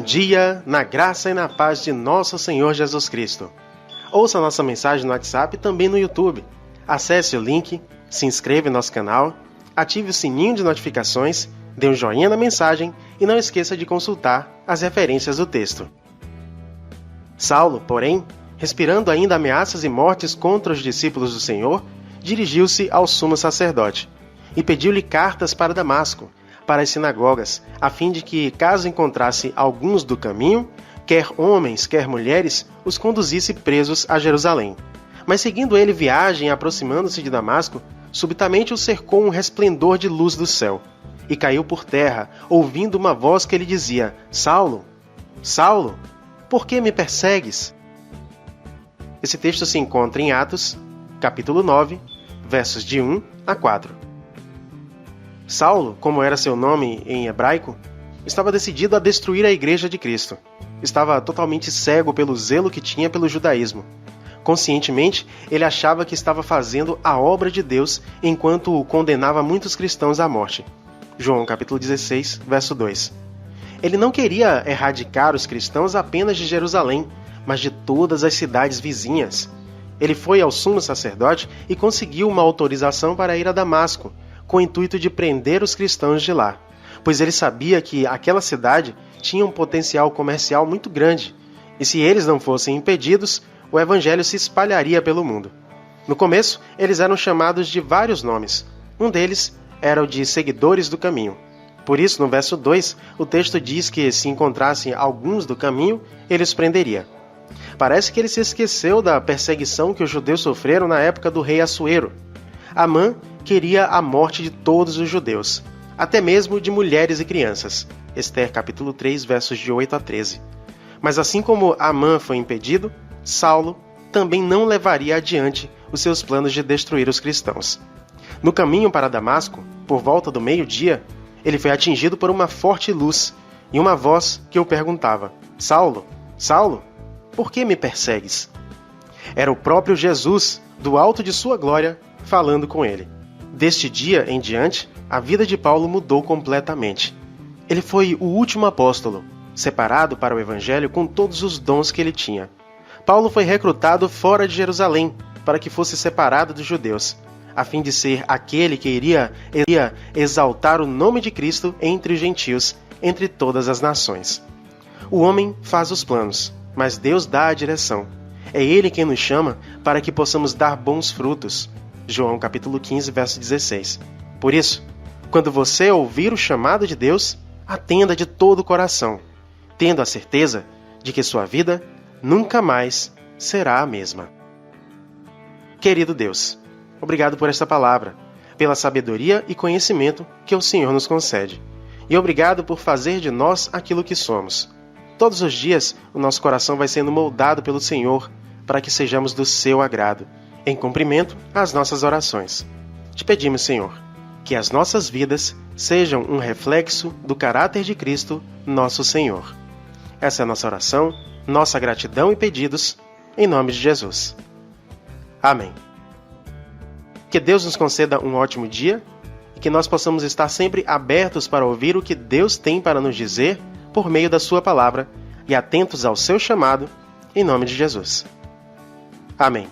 dia, na graça e na paz de nosso Senhor Jesus Cristo. Ouça nossa mensagem no WhatsApp e também no YouTube. Acesse o link, se inscreva em nosso canal, ative o sininho de notificações, dê um joinha na mensagem e não esqueça de consultar as referências do texto. Saulo, porém, respirando ainda ameaças e mortes contra os discípulos do Senhor, dirigiu-se ao sumo sacerdote e pediu-lhe cartas para Damasco, para as sinagogas, a fim de que, caso encontrasse alguns do caminho, quer homens, quer mulheres, os conduzisse presos a Jerusalém. Mas seguindo ele viagem e aproximando-se de Damasco, subitamente o cercou um resplendor de luz do céu, e caiu por terra, ouvindo uma voz que lhe dizia: Saulo, Saulo, por que me persegues? Esse texto se encontra em Atos, capítulo 9, versos de 1 a 4. Saulo, como era seu nome em hebraico, estava decidido a destruir a igreja de Cristo. Estava totalmente cego pelo zelo que tinha pelo judaísmo. Conscientemente, ele achava que estava fazendo a obra de Deus enquanto condenava muitos cristãos à morte. João capítulo 16, verso 2. Ele não queria erradicar os cristãos apenas de Jerusalém, mas de todas as cidades vizinhas. Ele foi ao sumo sacerdote e conseguiu uma autorização para ir a Damasco, com o intuito de prender os cristãos de lá, pois ele sabia que aquela cidade tinha um potencial comercial muito grande, e se eles não fossem impedidos, o evangelho se espalharia pelo mundo. No começo, eles eram chamados de vários nomes. Um deles era o de seguidores do caminho. Por isso, no verso 2, o texto diz que se encontrassem alguns do caminho, ele os prenderia. Parece que ele se esqueceu da perseguição que os judeus sofreram na época do rei Assuero. Amã queria a morte de todos os judeus, até mesmo de mulheres e crianças. Ester capítulo 3, versos de 8 a 13. Mas assim como Amã foi impedido, Saulo também não levaria adiante os seus planos de destruir os cristãos. No caminho para Damasco, por volta do meio-dia, ele foi atingido por uma forte luz e uma voz que o perguntava: Saulo, Saulo, por que me persegues? Era o próprio Jesus, do alto de sua glória, falando com ele. Deste dia em diante, a vida de Paulo mudou completamente. Ele foi o último apóstolo, separado para o evangelho com todos os dons que ele tinha. Paulo foi recrutado fora de Jerusalém, para que fosse separado dos judeus, a fim de ser aquele que iria exaltar o nome de Cristo entre os gentios, entre todas as nações. O homem faz os planos, mas Deus dá a direção. É Ele quem nos chama para que possamos dar bons frutos. João capítulo 15, verso 16. Por isso, quando você ouvir o chamado de Deus, atenda de todo o coração, tendo a certeza de que sua vida nunca mais será a mesma. Querido Deus, obrigado por esta palavra, pela sabedoria e conhecimento que o Senhor nos concede. E obrigado por fazer de nós aquilo que somos. Todos os dias, o nosso coração vai sendo moldado pelo Senhor para que sejamos do seu agrado, em cumprimento às nossas orações. Te pedimos, Senhor, que as nossas vidas sejam um reflexo do caráter de Cristo, nosso Senhor. Essa é a nossa oração, nossa gratidão e pedidos, em nome de Jesus. Amém. Que Deus nos conceda um ótimo dia e que nós possamos estar sempre abertos para ouvir o que Deus tem para nos dizer por meio da sua palavra e atentos ao seu chamado, em nome de Jesus. Amém.